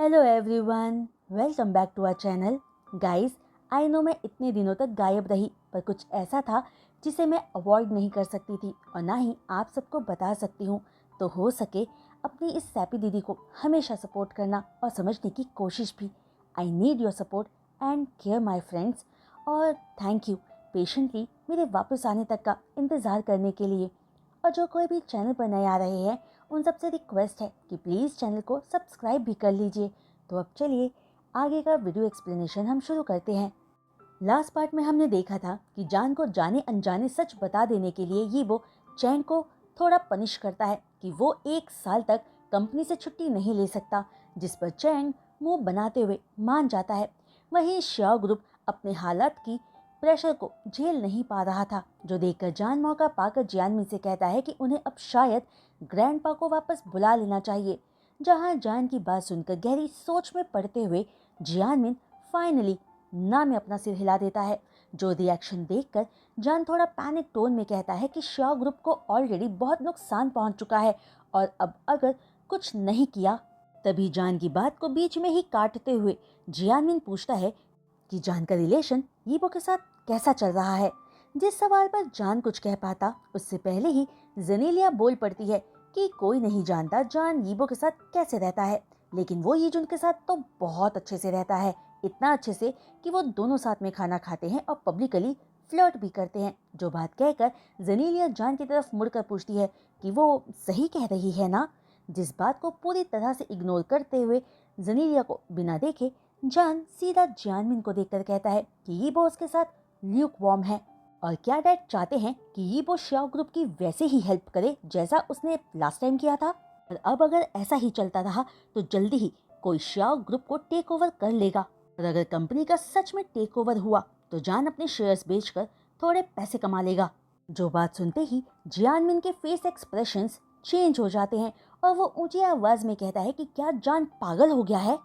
Hello everyone, welcome back to our channel. Guys, I know मैं इतने दिनों तक गायब रही, पर कुछ ऐसा था जिसे मैं अवॉइड नहीं कर सकती थी और ना ही आप सबको बता सकती हूँ। तो हो सके अपनी इस सैपी दीदी को हमेशा सपोर्ट करना और समझने की कोशिश भी। I need your support and care my friends. और थैंक यू पेशेंटली मेरे वापस आने तक का इंतज़ार करने के लिए। और जो कोई भी चैनल पर नए आ रहे हैं, उन सबसे रिक्वेस्ट है कि प्लीज़ चैनल को सब्सक्राइब भी कर लीजिए। तो अब चलिए आगे का वीडियो एक्सप्लेनेशन हम शुरू करते हैं। लास्ट पार्ट में हमने देखा था कि जान को जाने अनजाने सच बता देने के लिए ये वो चैन को थोड़ा पनिश करता है कि वो 1 साल तक कंपनी से छुट्टी नहीं ले सकता, जिस पर चैंग मुंह बनाते हुए मान जाता है। वहीं श्याओ ग्रुप अपने हालात की प्रेशर को झेल नहीं पा रहा था, जो देखकर जान मौका पाकर जियानमिन से कहता है कि उन्हें अब शायद ग्रैंडपा को वापस बुला लेना चाहिए। जहां जान की बात सुनकर गहरी सोच में पड़ते हुए जियानमिन फाइनली ना में अपना सिर हिला देता है। जो रिएक्शन देखकर जान थोड़ा पैनिक टोन में कहता है कि श्याओ ग्रुप को ऑलरेडी बहुत नुकसान पहुंच चुका है और अब अगर कुछ नहीं किया। तभी जान की बात को बीच में ही काटते हुए जियानमिन पूछता है कि जान का रिलेशन यीबो के साथ कैसा चल रहा है। जिस सवाल पर जान कुछ कह पाता उससे पहले ही जनेलिया बोल पड़ती है कि कोई नहीं जानता जान यीबो के साथ कैसे रहता है, लेकिन वो यीजुन के साथ तो बहुत अच्छे से रहता है। इतना अच्छे से कि वो दोनों साथ में खाना खाते हैं और पब्लिकली फ्लर्ट भी करते हैं। जो बात कहकर जनेलिया जान की तरफ मुड़कर पूछती है कि वो सही कह रही है ना। जिस बात को पूरी तरह से इग्नोर करते हुए जनेलिया को बिना देखे जान सीधा जियानमिन को देखकर कहता है कि यीबो उसके साथ ल्यूक वॉर्म है और क्या डैड चाहते हैं कि यीबो श्याओ ग्रुप की वैसे ही हेल्प करे जैसा उसने लास्ट टाइम किया था। और अब अगर ऐसा ही चलता रहा तो जल्दी ही कोई श्याओ ग्रुप को टेक ओवर कर लेगा। और अगर कंपनी का सच में टेक ओवर हुआ तो जान अपने शेयर्स बेचकर थोड़े पैसे कमा लेगा। जो बात सुनते ही जियानमिन के फेस एक्सप्रेशंस चेंज हो जाते हैं और वो ऊंची आवाज में कहता है कि क्या जान पागल हो गया है।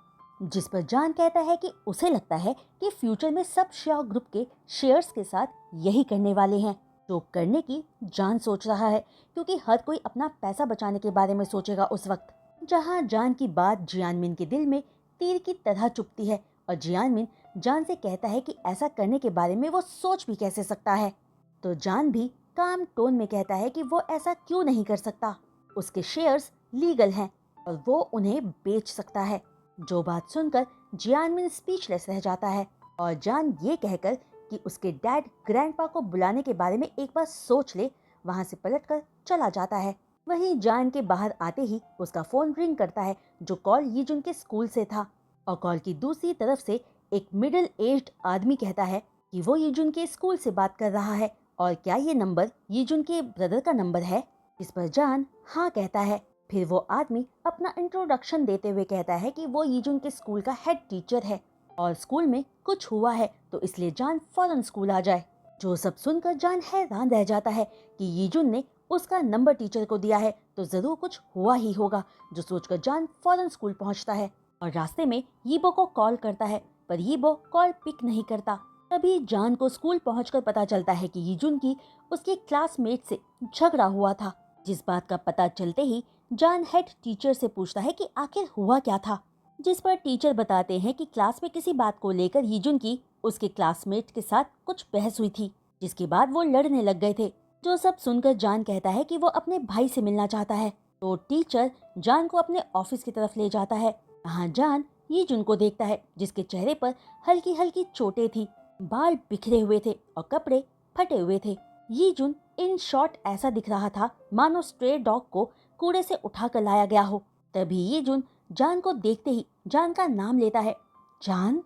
जिस पर जान कहता है कि उसे लगता है कि फ्यूचर में सब श्याओ ग्रुप के शेयर्स के साथ यही करने वाले हैं। जो करने की जान सोच रहा है, क्योंकि हर कोई अपना पैसा बचाने के बारे में सोचेगा उस वक्त। जहां जान की बात जियानमिन के दिल में तीर की तरह चुभती है और जियानमिन जान से कहता है कि ऐसा करने के बारे में वो सोच भी कैसे सकता है। तो जान भी काम टोन में कहता है कि वो ऐसा क्यों नहीं कर सकता, उसके शेयर्स लीगल हैं और वो उन्हें बेच सकता है। जो बात सुनकर जियानमिन स्पीचलेस रह जाता है और जान ये कहकर कि उसके डैड ग्रैंडपा को बुलाने के बारे में एक बार सोच ले, वहां से पलटकर चला जाता है। वहीं जान के बाहर आते ही उसका फोन रिंग करता है, जो कॉल यीजुन के स्कूल से था। और कॉल की दूसरी तरफ से एक मिडिल एज्ड आदमी कहता है कि वो यीजुन के स्कूल से बात कर रहा है और क्या ये नंबर यीजुन के ब्रदर का नंबर है। इस पर जान हाँ कहता है। फिर वो आदमी अपना इंट्रोडक्शन देते हुए कहता है कि वो यीजुन के स्कूल का हेड टीचर है और स्कूल में कुछ हुआ है तो इसलिए जान फौरन स्कूल आ जाए। जो सब सुनकर जान हैरान रह जाता है कि यीजुन ने उसका नंबर टीचर को दिया है तो जरूर कुछ हुआ ही होगा। जो सोचकर जान फौरन स्कूल पहुंचता है और रास्ते में यीबो को कॉल करता है, पर यीबो कॉल पिक नहीं करता। तभी जान को स्कूल पहुंचकर पता चलता है कि यीजुन की उसके क्लासमेट से झगड़ा हुआ था। जिस बात का पता चलते ही जान हेड टीचर से पूछता है कि आखिर हुआ क्या था। जिस पर टीचर बताते हैं कि क्लास में किसी बात को लेकर यीजुन की उसके क्लासमेट के साथ कुछ बहस हुई थी, जिसके बाद वो लड़ने लग गए थे। जो सब सुनकर जान कहता है कि वो अपने भाई से मिलना चाहता है। तो टीचर जान को अपने ऑफिस की तरफ ले जाता है। वहाँ जान यीजुन को देखता है, जिसके चेहरे पर हल्की हल्की चोटें थी, बाल बिखरे हुए थे और कपड़े फटे हुए थे। यीजुन इन शॉर्ट ऐसा दिख रहा था मानो स्ट्रे डॉग को कूड़े से उठा कर लाया गया हो। तभी यीजुन जान को देखते ही जान का नाम लेता है, जान।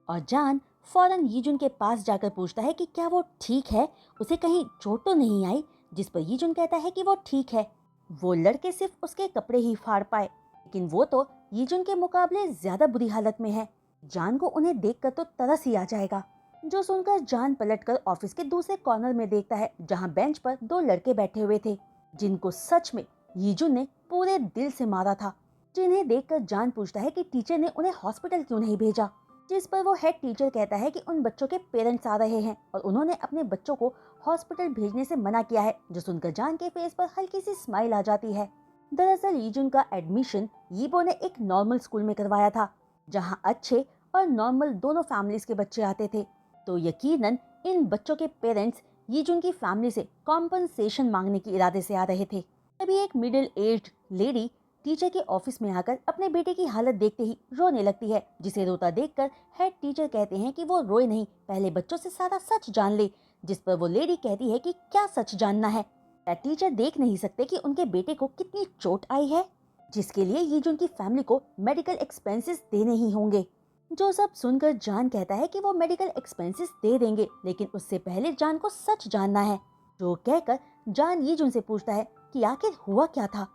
और जान फौरन यीजुन के पास जाकर पूछता है कि क्या वो ठीक है, उसे कहीं चोट तो नहीं आई। जिस पर यीजुन कहता है कि वो ठीक है, वो लड़के सिर्फ उसके कपड़े ही फाड़ पाए, लेकिन वो तो यीजुन के मुकाबले ज्यादा बुरी हालत में है। जान को उन्हें देखकर तो तरस ही आ जाएगा। जो सुनकर जान पलटकर ऑफिस के दूसरे कॉर्नर में देखता है, जहां बेंच पर दो लड़के बैठे हुए थे, जिनको सच में यीजुन ने पूरे दिल से मारा था। जिन्हें देखकर जान पूछता है कि टीचर ने उन्हें हॉस्पिटल क्यों नहीं भेजा। जिस पर वो हेड टीचर कहता है कि उन बच्चों के पेरेंट्स आ रहे हैं और उन्होंने अपने बच्चों को हॉस्पिटल भेजने से मना किया है। जो सुनकर जान के फेस पर हल्की सी स्माइल आ जाती है। दरअसल यीजुन का एडमिशन यीबो ने एक नॉर्मल स्कूल में करवाया था जहां अच्छे और नॉर्मल दोनों फैमिलीज के बच्चे आते थे। तो यकीनन इन बच्चों के पेरेंट्स यीजुन की फैमिली से कॉम्पनसेशन मांगने के इरादे से आ रहे थे। तभी एक मिडिल एज्ड लेडी टीचर के ऑफिस में आकर अपने बेटे की हालत देखते ही रोने लगती है, जिसे रोता देखकर हेड टीचर कहते हैं कि वो रोए नहीं, पहले बच्चों से सारा सच जान ले। जिस पर वो लेडी कहती है कि क्या सच जानना है। क्या टीचर देख नहीं सकते कि उनके बेटे को कितनी चोट आई है, जिसके लिए यीजुन की फैमिली को मेडिकल एक्सपेंसेस देने ही होंगे। जो सब सुनकर जान कहता है कि वो मेडिकल एक्सपेंसेस दे देंगे, लेकिन उससे पहले जान को सच जानना है। जो कहकर जान यीजुन से पूछता है कि आखिर हुआ क्या था,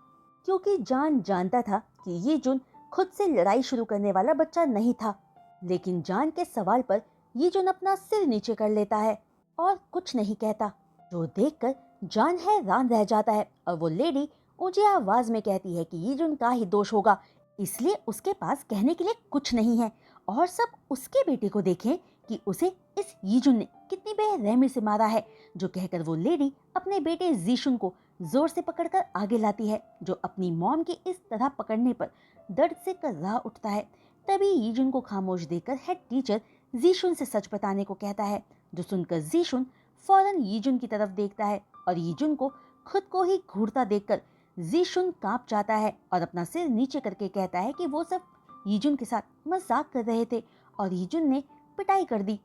क्योंकि जान जानता था कि यीजुन खुद से लड़ाई शुरू करने वाला बच्चा नहीं था। लेकिन जान के सवाल पर यीजुन अपना सिर नीचे कर लेता है और कुछ नहीं कहता। जो देखकर जान हैरान रह जाता है और वो लेडी ऊंची आवाज में कहती है कि यीजुन का ही दोष होगा, इसलिए उसके पास कहने के लिए कुछ नहीं है। और सब उसके बेटे को देखें कि उसे इस यीजुन ने कितनी बेरहमी से मारा है। जो कहकर वो लेडी अपने बेटे जीशुन को जोर से पकड़कर आगे लाती है, जो अपनी मॉम के इस तरह पकड़ने पर दर्द से कर्रा उठता है। तभी यीजुन को खामोश देखकर हेड टीचर जीशुन से सच बताने को कहता है, जो सुनकर जीशुन फौरन यीजुन की तरफ देखता है और यीजुन को खुद को ही घूरता देखकर जीशुन कांप जाता है और अपना सिर नीचे करके कहता है कि वो सब यीजुन के साथ मजाक कर रहे थे और यीजुन ने पिटाई कर दी।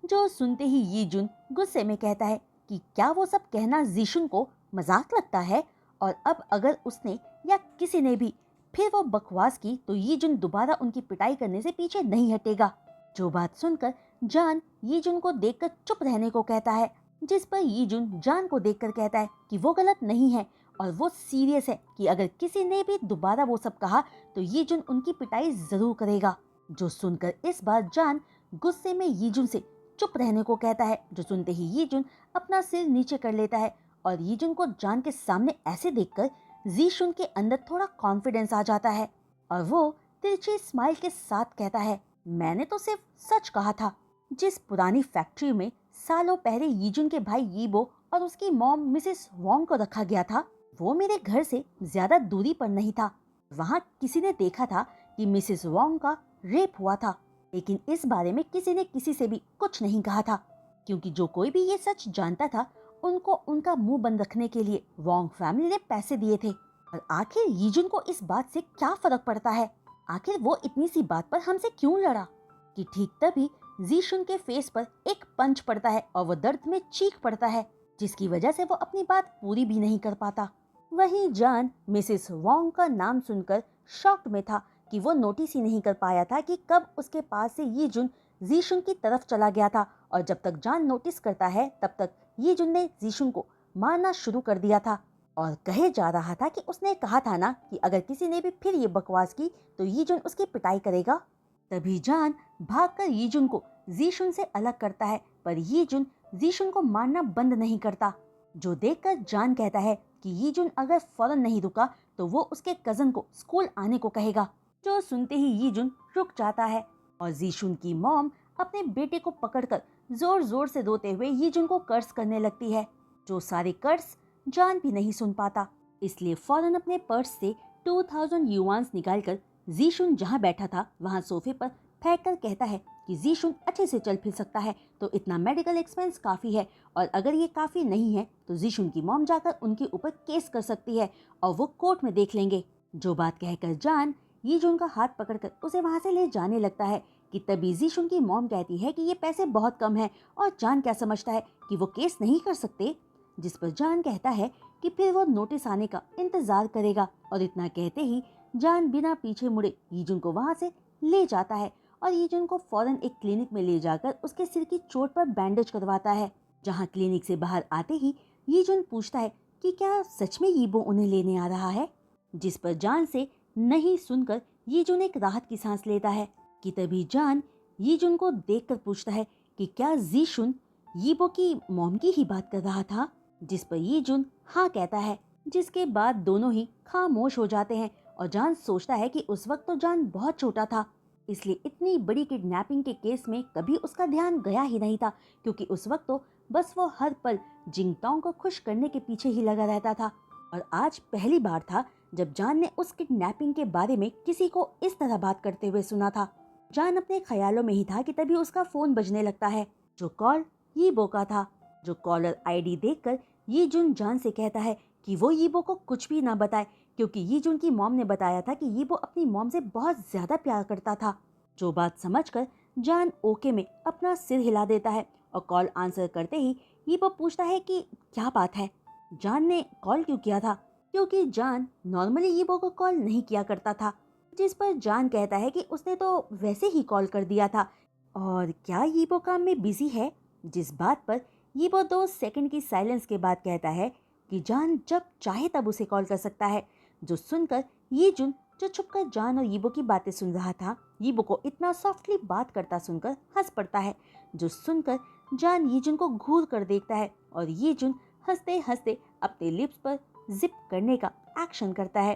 जो सुनते ही यीजुन गुस्से में कहता है कि क्या वो सब कहना जीशुन को मजाक लगता है, और अब अगर उसने या किसी ने भी फिर वो बकवास की तो यीजुन दोबारा उनकी पिटाई करने से पीछे नहीं हटेगा। जो बात सुनकर जान यीजुन को देखकर चुप रहने को कहता है, जिस पर यीजुन जान को देखकर कहता है कि वो गलत नहीं है और वो सीरियस है कि अगर किसी ने भी दोबारा वो सब कहा तो यीजुन उनकी पिटाई जरूर करेगा। जो सुनकर इस बार जान गुस्से में यीजुन से चुप रहने को कहता है। जो सुनते ही यीजुन अपना सिर नीचे कर लेता है और यीजुन को जान के सामने ऐसे देखकर जीशुन के अंदर थोड़ा कॉन्फिडेंस आ जाता है और वो तिरछी स्माइल के साथ कहता है, मैंने तो सिर्फ सच कहा था। जिस पुरानी फैक्ट्री में सालों पहले यीजुन के भाई यीबो और उसकी मॉम मिसेस वोंग को रखा गया था, वो मेरे घर से ज्यादा दूरी पर नहीं था। वहाँ किसी ने देखा था कि मिसेस वोंग का रेप हुआ था, लेकिन इस बारे में किसी ने किसी से भी कुछ नहीं कहा था, क्योंकि जो कोई भी ये सच जानता था उनको उनका मुंह बंद रखने के लिए वोंग फैमिली ने पैसे दिए थे। और आखिर यीजुन को इस बात से क्या फर्क पड़ता है, आखिर वो इतनी सी बात पर हमसे क्यों लड़ा। कि ठीक तभी जीशुन के फेस पर एक पंच पड़ता है और वो दर्द में चीख पड़ता है, जिसकी वजह से वो अपनी बात पूरी भी नहीं कर पाता। वहीं जान मिसेस वोंग का नाम सुनकर शॉक्ड में था कि वो नोटिस ही नहीं कर पाया था कि कब उसके पास से यीजुन जीशुन की तरफ चला गया था, और जब तक जान नोटिस करता है तब तक यीजुन ने जीशुन को मारना शुरू कर दिया था। और कहे जा रहा था कि उसने कहा था ना कि अगर किसी ने भी फिर ये बकवास की तो यीजुन उसकी पिटाई करेगा। तभी जान भागकर यीजुन को जीशुन से अलग करता है, पर यीजुन जीशुन को मारना बंद नहीं करता। जो देखकर जान कहता है कि यीजुन अगर फौरन नहीं रुका तो वो उसके कजन को स्कूल आने को कहेगा। जो सुनते ही यीजुन रुक जाता है और जीशुन की मॉम अपने बेटे को पकड़कर जोर जोर से रोते हुए यीजुन को कर्स करने लगती है। जो सारे कर्स जान भी नहीं सुन पाता, इसलिए फौरन अपने पर्स से 2000 युआन्स निकालकर जीशुन जहाँ बैठा था वहाँ सोफे पर फेंक कर कहता है कि जीशुन अच्छे से चल फिर सकता है तो इतना मेडिकल एक्सपेंस काफी है, और अगर ये काफी नहीं है तो जीशुन की मॉम जाकर उनके ऊपर केस कर सकती है और वो कोर्ट में देख लेंगे। जो बात कहकर जान यीजुन का हाथ पकड़कर उसे वहाँ से ले जाने लगता है कि तभी जीशुन की मॉम कहती है कि ये पैसे बहुत कम है और जान क्या समझता है कि वो केस नहीं कर सकते। जिस पर जान कहता है कि फिर वो नोटिस आने का इंतजार करेगा, और इतना कहते ही जान बिना पीछे मुड़े यीजुन को वहाँ से ले जाता है और यीजुन को फौरन एक क्लिनिक में ले जाकर उसके सिर की चोट पर बैंडेज करवाता है। जहाँ क्लिनिक से बाहर आते ही यीजुन पूछता है कि क्या सच में यीबो उन्हें लेने आ रहा है, जिस पर जान से नहीं सुनकर यीजुन एक राहत की सांस लेता है। कि तभी जान यीजुन को देखकर पूछता है कि क्या जीशुन यीबो की मॉम की ही बात कर रहा था, जिस पर यीजुन हाँ कहता है। जिसके बाद दोनों ही खामोश हो जाते हैं और जान सोचता है कि उस वक्त तो जान बहुत छोटा था, इसलिए इतनी बड़ी किडनैपिंग के केस में कभी उसका ध्यान गया ही नहीं था, क्योंकि उस वक्त तो बस वो हर पल जिंगतांग को खुश करने के पीछे ही लगा रहता था। और आज पहली बार था जब जान ने उस किडनैपिंग के बारे में किसी को इस तरह बात करते हुए सुना था। जान अपने ख्यालों में ही था कि तभी उसका फोन बजने लगता है, जो कॉल यीबो का था। जो कॉलर आईडी देखकर यीजुन जान से कहता है कि वो यीबो को कुछ भी ना बताए, क्योंकि यीजुन की मॉम ने बताया था कि यीबो अपनी मॉम से बहुत ज्यादा प्यार करता था। जो बात समझकर जान ओके में अपना सिर हिला देता है और कॉल आंसर करते ही यीबो पूछता है कि क्या बात है, जान ने कॉल क्यों किया था, क्योंकि जान नॉर्मली यीबो को कॉल नहीं किया करता था। जिस पर जान कहता है कि उसने तो वैसे ही कॉल कर दिया था और क्या यीबो काम में बिजी है। जिस बात पर यीबो 2 सेकंड की साइलेंस के बाद कहता है कि जान जब चाहे तब उसे कॉल कर सकता है। जो सुनकर यीजुन, जो छुपकर जान और यीबो की बातें सुन रहा था, यीबो को इतना सॉफ्टली बात करता सुनकर हंस पड़ता है। जो सुनकर जान यीजुन को घूर कर देखता है और यीजुन हंसते हंसते अपने लिप्स पर जिप करने का एक्शन करता है।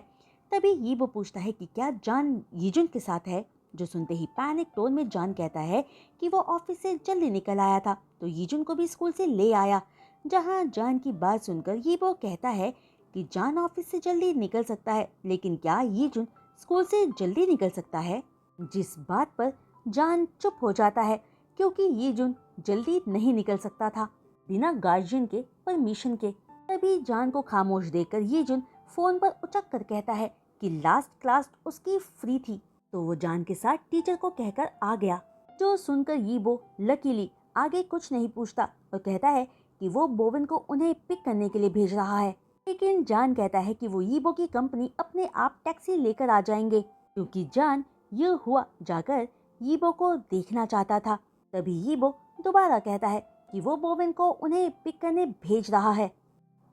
तभी यीबो पूछता है कि क्या जान यीजुन के साथ है। जो सुनते ही पैनिक टोन में जान कहता है कि वो ऑफिस से जल्दी निकल आया था तो यीजुन को भी स्कूल से ले आया। जहां जान की बात सुनकर यीबो कहता है कि जान ऑफिस से जल्दी निकल सकता है, लेकिन क्या यीजुन स्कूल से जल्दी निकल सकता है। जिस बात पर जान चुप हो जाता है, क्योंकि यीजुन जल्दी नहीं निकल सकता था बिना गार्जियन के परमिशन के। तभी जान को खामोश देखकर यीजुन फोन पर उचक कर कहता है कि लास्ट क्लास उसकी फ्री थी तो वो जान के साथ टीचर को कहकर आ गया। जो सुनकर यीबो लकीली आगे कुछ नहीं पूछता और कहता है कि वो बोवन को उन्हें पिक करने के लिए भेज रहा है। लेकिन जान कहता है कि वो यीबो की कंपनी अपने आप टैक्सी लेकर आ जाएंगे, क्योंकि जान ये हुआ जाकर यीबो को देखना चाहता था। तभी यीबो दोबारा कहता है कि वो बोवन को उन्हें पिक करने भेज रहा है।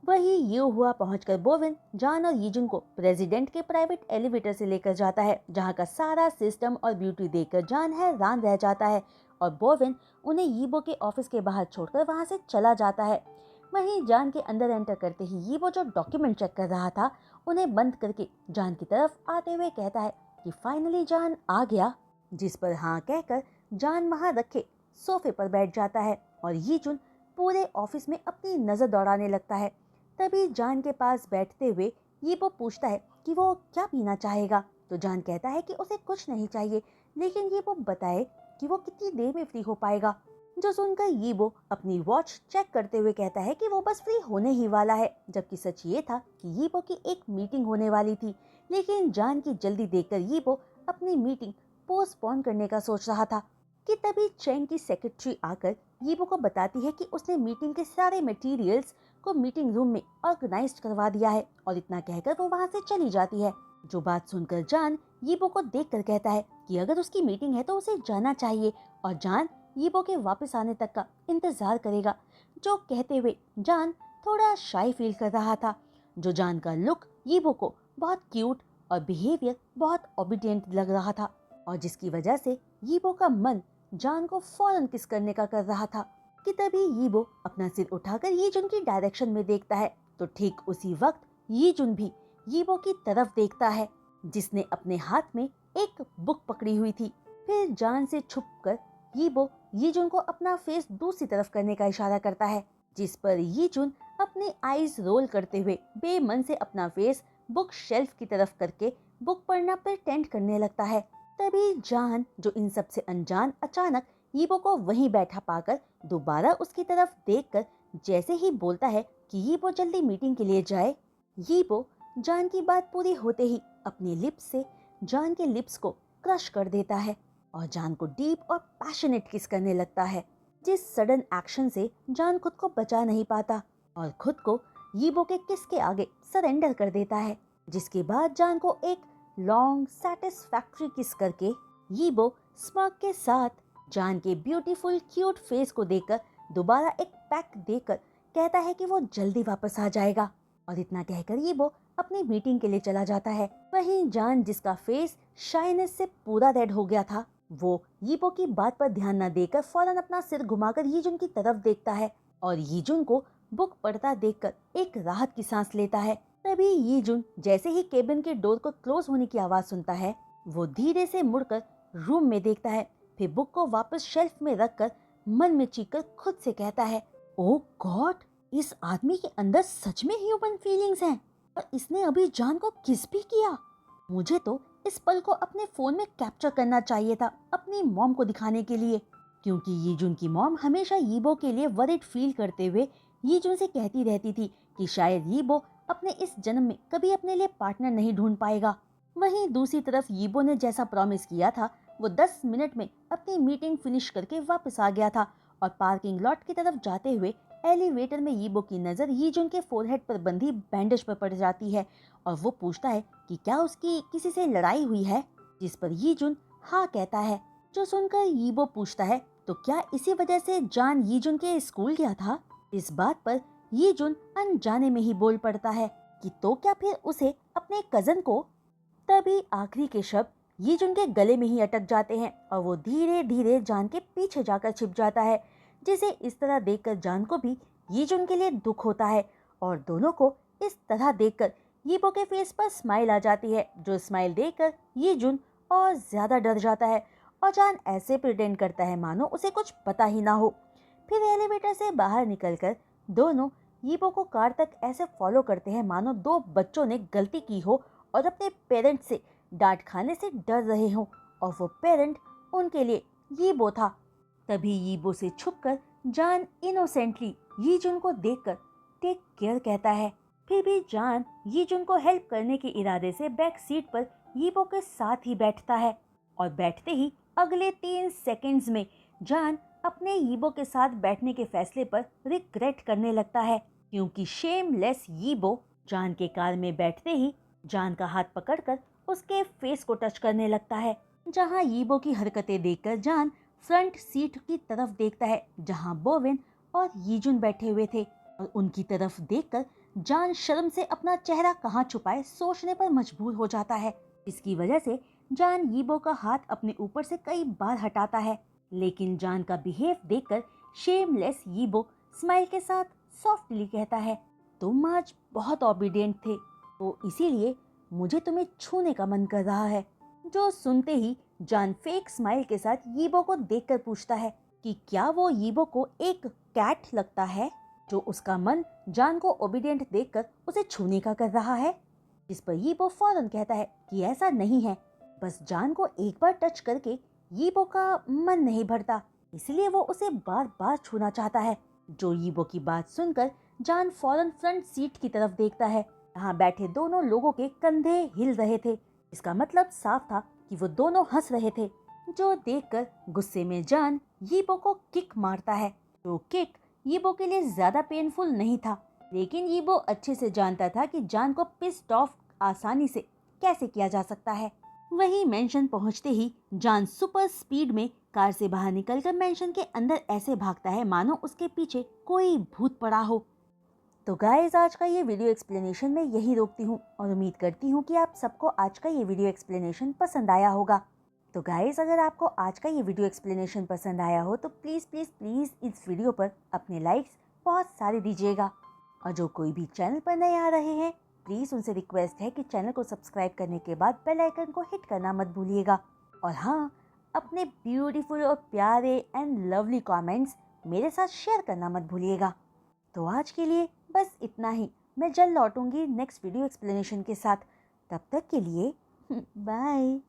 वही ये हुआ पहुंचकर बोविन जान और यीजुन को प्रेसिडेंट के प्राइवेट एलिवेटर से लेकर जाता है, जहां का सारा सिस्टम और ब्यूटी देखकर जान हैरान रह जाता है और बोविन उन्हें यीबो के ऑफिस के बाहर छोड़कर वहां से चला जाता है। वहीं जान के अंदर एंटर करते ही यीबो जो डॉक्यूमेंट चेक कर रहा था उन्हें बंद करके जान की तरफ आते हुए कहता है कि फाइनली जान आ गया। जिस पर हाँ कहकर जान वहां रखे सोफे पर बैठ जाता है और यीजुन पूरे ऑफिस में अपनी नजर दौड़ाने लगता है। तभी जान के पास बैठते हुए यीबो पूछता है कि वो क्या पीना चाहेगा। तो जान कहता है कि उसे कुछ नहीं चाहिए, लेकिन यीबो बताए कि वो कितनी देर में फ्री हो पाएगा। जो सुनकर यीबो अपनी वॉच चेक करते हुए कहता है कि वो बस फ्री होने ही वाला है, जबकि सच ये था कि यीबो की एक मीटिंग होने वाली थी। लेकिन जान की जल्दी देखकर यीबो अपनी मीटिंग पोस्टपोन करने का सोच रहा था कि तभी चैन की सेक्रेटरी आकर यीबो को बताती है कि उसने मीटिंग के सारे मटेरियल्स को मीटिंग रूम में ऑर्गेनाइज करवा दिया है और इतना कहकर वो वहां से चली जाती है। जो बात सुनकर जान यीबो को देखकर कहता है कि अगर उसकी मीटिंग है तो उसे जाना चाहिए और जान यीबो के वापस आने तक का इंतजार करेगा। जो कहते हुए जान थोड़ा शाई फील कर रहा था। जो जान का लुक यीबो को बहुत क्यूट और बिहेवियर बहुत ओबीडियंट लग रहा था और जिसकी वजह से यीबो का मन जान को फौरन किस करने का कर रहा था कि तभी यीबो अपना सिर उठाकर यीजुन की डायरेक्शन में देखता है। तो ठीक उसी वक्त यीजुन भी यीबो की तरफ देखता है, जिसने अपने हाथ में एक बुक पकड़ी हुई थी। फिर जान से छुपकर यीबो यीजुन को अपना फेस दूसरी तरफ करने का इशारा करता है, जिस पर यीजुन अपने आईज रोल करते हुए बेमन से अपना फेस बुक शेल्फ की तरफ करके बुक पढ़ना प्रिटेंड करने लगता है। तभी जान, जो इन सब से अनजान, अचानक यीबो को वहीं बैठा पाकर दोबारा उसकी तरफ देखकर जैसे ही बोलता है कि यीबो जल्दी मीटिंग के लिए जाए। यीबो जान की बात पूरी होते ही अपने लिप्स से जान के लिप्स को क्रश कर देता है और जान को डीप और पैशनेट किस करने लगता है। जिस सडन एक्शन से जान खुद को बचा नहीं पाता और खुद को यीबो के किस के आगे सरेंडर कर देता है। जिसके बाद जान को एक लॉन्ग सैटिस्फैक्ट्री किस करके यीबो स्मार्क के साथ जान के ब्यूटीफुल क्यूट फेस को देखकर दोबारा एक पैक देकर कहता है कि वो जल्दी वापस आ जाएगा और इतना कहकर यीबो अपनी मीटिंग के लिए चला जाता है। वहीं जान, जिसका फेस शाइनेस से पूरा रेड हो गया था, वो यीबो की बात पर ध्यान न देकर फौरन अपना सिर घुमाकर यीजुन की तरफ देखता है और यीजुन को बुक पढ़ता देखकर एक राहत की सांस लेता है। तभी यीजुन जैसे ही केबिन के डोर को क्लोज होने की आवाज सुनता है, वो धीरे से मुड़कर रूम में देखता है, फिर बुक को वापस शेल्फ में रखकर मन में चीखकर खुद से कहता है, ओह गॉड, इस आदमी के अंदर सच में ह्यूमन फीलिंग्स हैं और इसने अभी जान को किस भी किया। मुझे तो इस पल को अपने फ़ोन में कैप्चर करना चाहिए था अपनी मॉम को दिखाने के लिए, क्योंकि यीजुन की मॉम हमेशा यीबो के लिए वरीड फील करते हुए यीजुन से कहती रहती थी कि शायद यीबो अपने इस जन्म में कभी अपने लिए पार्टनर नहीं ढूंढ पाएगा। वहीं दूसरी तरफ यीबो ने जैसा प्रॉमिस किया था वो 10 मिनट में अपनी मीटिंग फिनिश करके वापस आ गया था और पार्किंग लॉट की तरफ जाते हुए एलिवेटर में यीबो की नज़र यीजुन के फोरहेड पर बंधी बैंडेज पर पड़ जाती है और वो पूछता है कि क्या उसकी किसी से लड़ाई हुई है, जिस पर यीजुन हाँ कहता है। जो सुनकर यीबो पूछता है तो क्या इसी वजह से जान यीजुन के स्कूल गया था। इस बात पर यीजुन अनजाने में ही बोल पड़ता है कि तो क्या फिर उसे अपने कजन को। तभी आखिरी के शब्द यीजुन के गले में ही अटक जाते हैं और वो धीरे धीरे जान के पीछे जाकर छिप जाता है, जिसे इस तरह देखकर जान को भी यीजुन के लिए दुख होता है और दोनों को इस तरह देखकर यीबो के फेस पर स्माइल आ जाती है, जो स्माइल देखकर यीजुन और ज्यादा डर जाता है और जान ऐसे प्रिटेंड करता है मानो उसे कुछ पता ही ना हो। फिर एलिवेटर से बाहर निकलकर दोनों यीबो को कार तक ऐसे फॉलो करते हैं मानो दो बच्चों ने गलती की हो और अपने पेरेंट्स से डांट खाने से डर रहे हों और वो पेरेंट उनके लिए यीबो था। तभी यीबो से छुपकर जान इनोसेंटली यीजुन को देखकर टेक केयर कहता है। फिर भी जान यीजुन को हेल्प करने के इरादे से बैक सीट पर यीबो के साथ ही बैठता है और बैठते ही अगले 3 सेकंड्स में जान अपने यीबो के साथ बैठने के फैसले पर रिग्रेट करने लगता है, क्योंकि शेमलेस यीबो जान के कार में बैठते ही जान का हाथ पकड़कर उसके फेस को टच करने लगता है। जहां यीबो की हरकतें देखकर जान फ्रंट सीट की तरफ देखता है जहां बोवेन और यीजुन बैठे हुए थे और उनकी तरफ देखकर जान शर्म से अपना चेहरा कहाँ छुपाए सोचने पर मजबूर हो जाता है। इसकी वजह से जान यीबो का हाथ अपने ऊपर से कई बार हटाता है, लेकिन जान का बिहेव देखकर शेमलेस यीबो स्माइल के साथ सॉफ्टली कहता है, तुम आज बहुत ओबीडिएंट थे तो इसीलिए मुझे तुम्हें छूने का मन कर रहा है। जो सुनते ही जान फेक स्माइल के साथ यीबो को देखकर पूछता है कि क्या वो यीबो को एक कैट लगता है जो उसका मन जान को ओबीडिएंट देखकर उसे छूने का कर रहा है। जिस पर यीबो फौरन कहता है कि ऐसा नहीं है, बस जान को एक बार टच करके यीबो का मन नहीं भरता, इसलिए वो उसे बार बार छूना चाहता है। जो यीबो की बात सुनकर जान फौरन फ्रंट सीट की तरफ देखता है। यहाँ बैठे दोनों लोगों के कंधे हिल रहे थे, इसका मतलब साफ था कि वो दोनों हंस रहे थे। जो देखकर गुस्से में जान यीबो को किक मारता है। जो किक यीबो के लिए ज्यादा पेनफुल नहीं था, लेकिन यीबो अच्छे से जानता था कि जान को पिस्ड ऑफ आसानी से कैसे किया जा सकता है। वहीं मेंशन पहुंचते ही जान सुपर स्पीड में कार से बाहर निकलकर मेंशन के अंदर ऐसे भागता है मानो उसके पीछे कोई भूत पड़ा हो। तो गाइस, आज का ये वीडियो एक्सप्लेनेशन मैं यही रोकती हूँ और उम्मीद करती हूँ कि आप सबको आज का ये वीडियो एक्सप्लेनेशन पसंद आया होगा। तो गाइस, अगर आपको आज का ये वीडियो एक्सप्लेनेशन पसंद आया हो तो प्लीज़ प्लीज़ प्लीज़ इस वीडियो पर अपने लाइक्स बहुत सारे दीजिएगा। और जो कोई भी चैनल पर नए आ रहे हैं प्लीज़ उनसे रिक्वेस्ट है कि चैनल को सब्सक्राइब करने के बाद बेल आइकन को हिट करना मत भूलिएगा। और हाँ, अपने ब्यूटीफुल और प्यारे एंड लवली कमेंट्स मेरे साथ शेयर करना मत भूलिएगा। तो आज के लिए बस इतना ही। मैं जल्द लौटूंगी नेक्स्ट वीडियो एक्सप्लेनेशन के साथ। तब तक के लिए बाय।